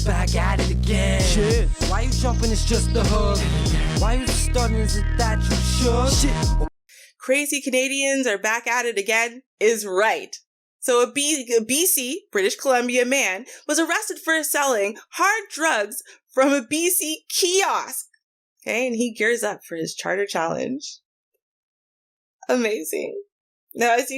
back at it again. Shit. Why you jumping? It's just the hook. Why you starting? Is it that you should? Shit. Crazy Canadians are back at it again is right. So a BC, British Columbia man, was arrested for selling hard drugs from a BC kiosk. Okay, and he gears up for his charter challenge. Amazing. Now, if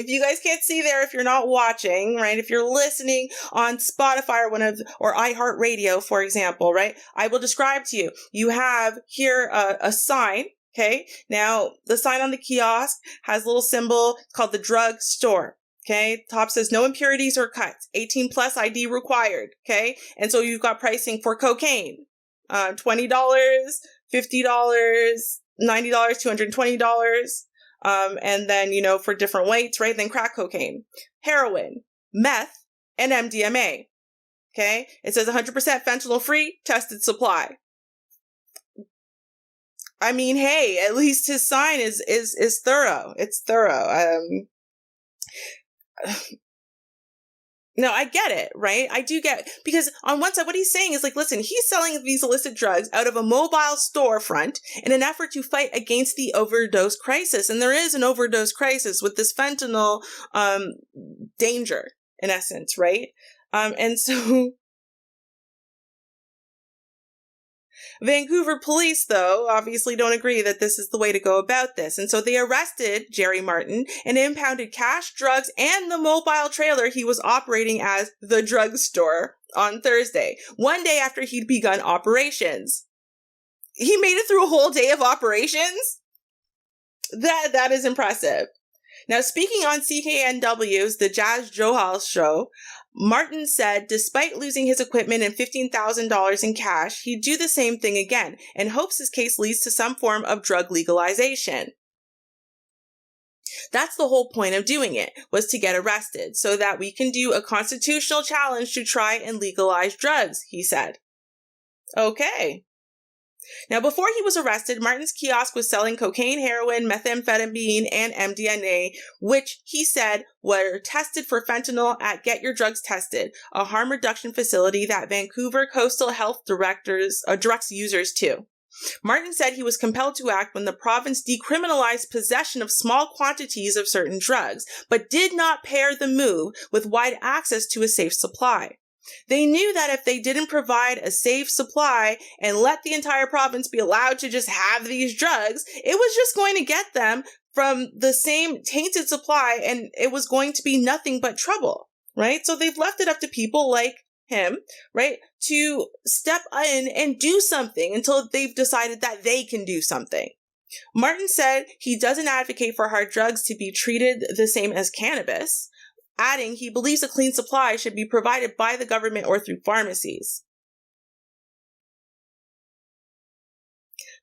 you guys can't see there, if you're not watching, right, if you're listening on Spotify or iHeartRadio, for example, right, I will describe to you. You have here a sign, okay? Now, the sign on the kiosk has a little symbol called the drug store, okay? Top says no impurities or cuts, 18 plus ID required, okay? And so you've got pricing for cocaine, $20, $50, $90, $220. And then, for different weights, right? Then crack cocaine, heroin, meth, and MDMA. Okay. It says 100% fentanyl free, tested supply. I mean, hey, at least his sign is thorough. It's thorough. No, I get it, right? I do get, because on one side, what he's saying is like, listen, he's selling these illicit drugs out of a mobile storefront in an effort to fight against the overdose crisis. And there is an overdose crisis with this fentanyl, danger, in essence, right? And so Vancouver police, though, obviously don't agree that this is the way to go about this. And so they arrested Jerry Martin and impounded cash, drugs, and the mobile trailer he was operating as the drugstore on Thursday, one day after he'd begun operations. He made it through a whole day of operations? That is impressive. Now, speaking on CKNW's The Jazz Johal show, Martin said despite losing his equipment and $15,000 in cash, he'd do the same thing again and hopes his case leads to some form of drug legalization. That's the whole point of doing it, was to get arrested so that we can do a constitutional challenge to try and legalize drugs, he said. Okay. Now, before he was arrested, Martin's kiosk was selling cocaine, heroin, methamphetamine, and MDMA, which he said were tested for fentanyl at Get Your Drugs Tested, a harm reduction facility that Vancouver Coastal Health directs users to. Martin said he was compelled to act when the province decriminalized possession of small quantities of certain drugs, but did not pair the move with wide access to a safe supply. They knew that if they didn't provide a safe supply and let the entire province be allowed to just have these drugs, it was just going to get them from the same tainted supply and it was going to be nothing but trouble, right? So they've left it up to people like him, right, to step in and do something until they've decided that they can do something. Martin said he doesn't advocate for hard drugs to be treated the same as cannabis, adding he believes a clean supply should be provided by the government or through pharmacies.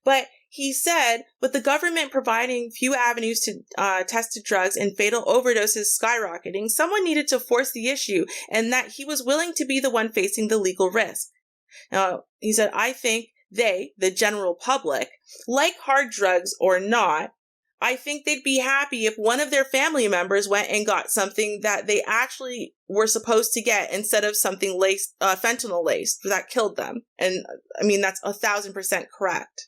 But he said, with the government providing few avenues to tested drugs and fatal overdoses skyrocketing, someone needed to force the issue and that he was willing to be the one facing the legal risk. Now, he said, I think they, the general public, like hard drugs or not, I think they'd be happy if one of their family members went and got something that they actually were supposed to get instead of something fentanyl laced that killed them. And I mean, that's 1,000% correct.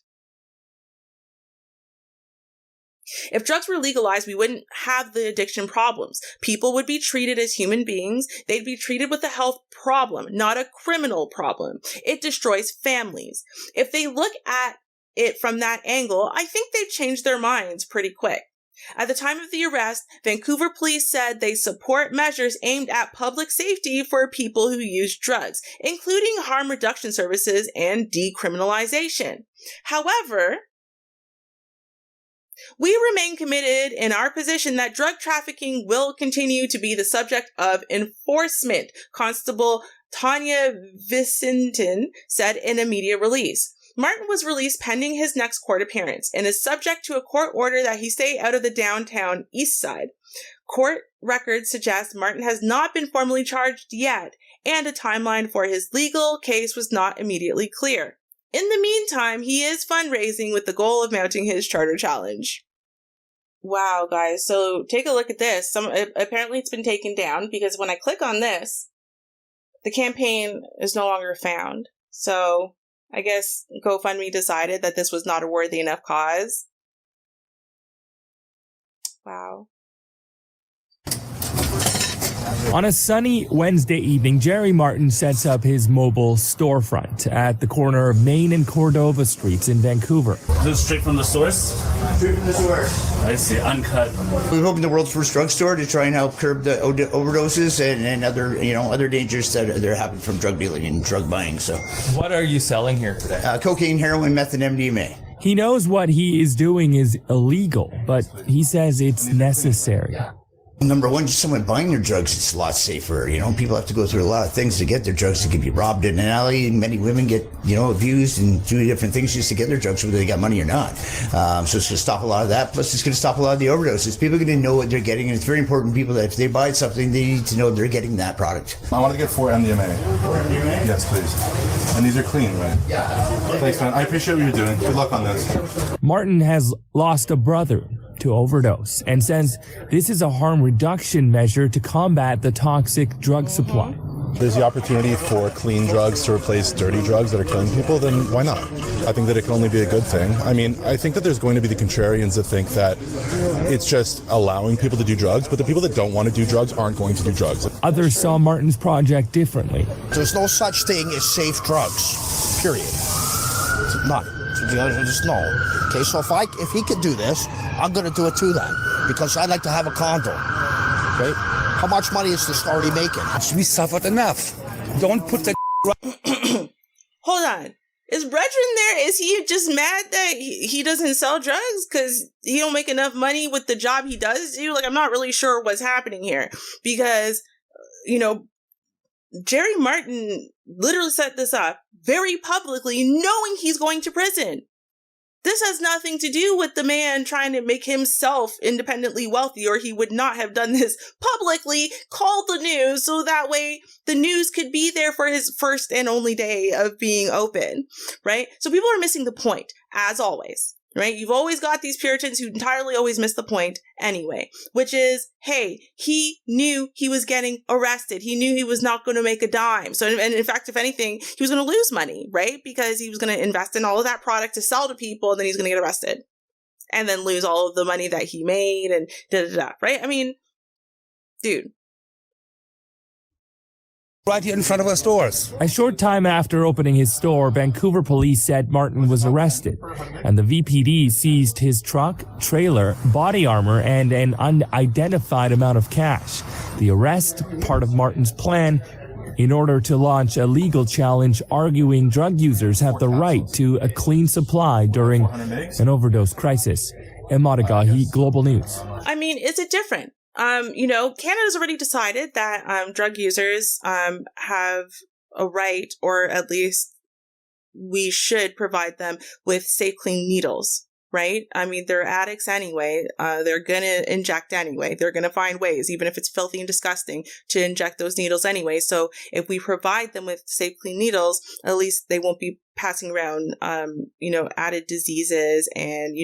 If drugs were legalized, we wouldn't have the addiction problems. People would be treated as human beings. They'd be treated with a health problem, not a criminal problem. It destroys families. If they look at it from that angle, I think they've changed their minds pretty quick. At the time of the arrest, Vancouver police said they support measures aimed at public safety for people who use drugs, including harm reduction services and decriminalization. However, we remain committed in our position that drug trafficking will continue to be the subject of enforcement, Constable Tanya Vicentin said in a media release. Martin was released pending his next court appearance and is subject to a court order that he stay out of the downtown east side. Court records suggest Martin has not been formally charged yet, and a timeline for his legal case was not immediately clear. In the meantime, he is fundraising with the goal of mounting his charter challenge. Wow, guys. So take a look at this. Apparently it's been taken down because when I click on this, the campaign is no longer found. So I guess GoFundMe decided that this was not a worthy enough cause. Wow. On a sunny Wednesday evening, Jerry Martin sets up his mobile storefront at the corner of Main and Cordova Streets in Vancouver. Is this straight from the source? Straight from the source. I see, uncut. We're hoping the world's first drugstore to try and help curb the overdoses and other dangers that are happening from drug dealing and drug buying. So, What are you selling here today? cocaine, heroin, meth, and MDMA. He knows what he is doing is illegal, but he says it's necessary. Number one, just someone buying their drugs, it's a lot safer. People have to go through a lot of things to get their drugs. They can be robbed in an alley. Many women get, abused and do different things just to get their drugs, whether they got money or not. So it's going to stop a lot of that. Plus, it's going to stop a lot of the overdoses. People are going to know what they're getting, and it's very important. People that if they buy something, they need to know they're getting that product. I want to get 4 MDMA. 4 MDMA? Yes, please. And these are clean, right? Yeah. Thanks, man. I appreciate what you're doing. Good luck on this. Martin has lost a brother to overdose and says this is a harm reduction measure to combat the toxic drug supply. There's the opportunity for clean drugs to replace dirty drugs that are killing people, then why not? I think that it can only be a good thing. I mean, I think that there's going to be the contrarians that think that it's just allowing people to do drugs, but the people that don't want to do drugs aren't going to do drugs. Others saw Martin's project differently. There's no such thing as safe drugs, period. None. There's no. Okay, so if he could do this, I'm going to do it too then, because I'd like to have a condo. Okay, how much money is this already making? We suffered enough. Don't put the Hold on. Is Brethren there? Is he just mad that he doesn't sell drugs because he don't make enough money with the job he does do? Like, I'm not really sure what's happening here because, Jerry Martin literally set this up very publicly, knowing he's going to prison. This has nothing to do with the man trying to make himself independently wealthy, or he would not have done this publicly, called the news, so that way the news could be there for his first and only day of being open, right? So people are missing the point, as always, right? You've always got these Puritans who entirely always miss the point anyway, which is, hey, he knew he was getting arrested. He knew he was not going to make a dime. So, and in fact, if anything, he was going to lose money, right? Because he was going to invest in all of that product to sell to people, and then he's going to get arrested and then lose all of the money that he made and right? I mean, dude. right here in front of our stores. A short time after opening his store, Vancouver police said Martin was arrested, and the VPD seized his truck, trailer, body armor, and an unidentified amount of cash. The arrest, part of Martin's plan in order to launch a legal challenge arguing drug users have the right to a clean supply during an overdose crisis. Emadagahi, Global News. I mean, is it different? Canada's already decided that drug users have a right, or at least we should provide them with safe, clean needles, right? I mean, they're addicts anyway. They're going to inject anyway. They're going to find ways, even if it's filthy and disgusting, to inject those needles anyway. So if we provide them with safe, clean needles, at least they won't be passing around, added diseases and,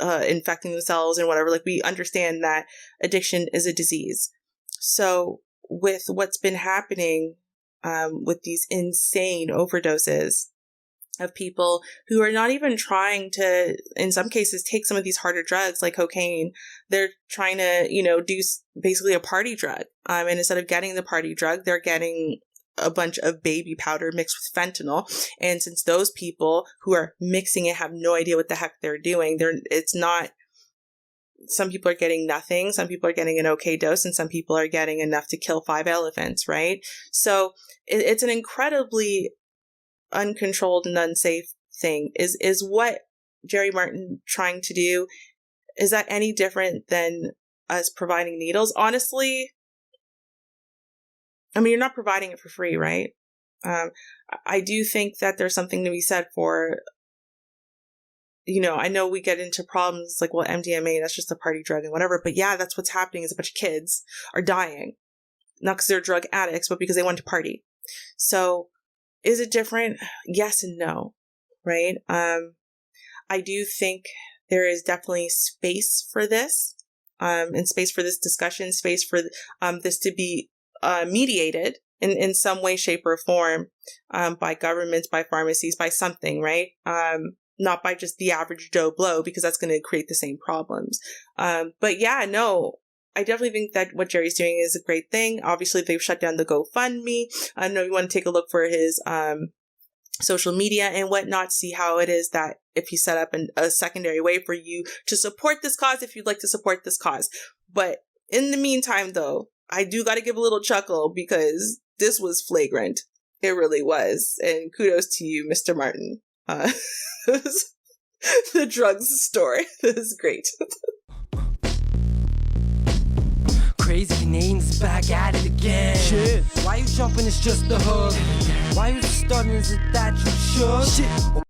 infecting themselves and whatever. Like, we understand that addiction is a disease. So with what's been happening with these insane overdoses of people who are not even trying to, in some cases, take some of these harder drugs like cocaine, they're trying to, do basically a party drug. And instead of getting the party drug, they're getting a bunch of baby powder mixed with fentanyl. And since those people who are mixing it have no idea what the heck they're doing, some people are getting nothing, some people are getting an okay dose, and some people are getting enough to kill 5 elephants, right? So it's an incredibly uncontrolled and unsafe thing. Is what Jerry Martin trying to do, is that any different than us providing needles? Honestly, I mean, you're not providing it for free, right? I do think that there's something to be said for, I know we get into problems like, well, MDMA, that's just a party drug and whatever. But yeah, that's what's happening is a bunch of kids are dying. Not because they're drug addicts, but because they want to party. So is it different? Yes and no, right? I do think there is definitely space for this, and space for this discussion, space for this to be mediated, in some way, shape, or form, by governments, by pharmacies, by something, right? Not by just the average Joe Blow, because that's going to create the same problems. But yeah, no, I definitely think that what Jerry's doing is a great thing. Obviously, they've shut down the GoFundMe. I know you want to take a look for his social media and whatnot, see how it is that if he set up a secondary way for you to support this cause, if you'd like to support this cause. But in the meantime, though, I do got to give a little chuckle because this was flagrant. It really was. And kudos to you, Mr. Martin. The drugs story. This is great. Crazy Canadians back at it again. Shit. Why you jumping? It's just the hook. Why you starting? Is it that you should? Shit.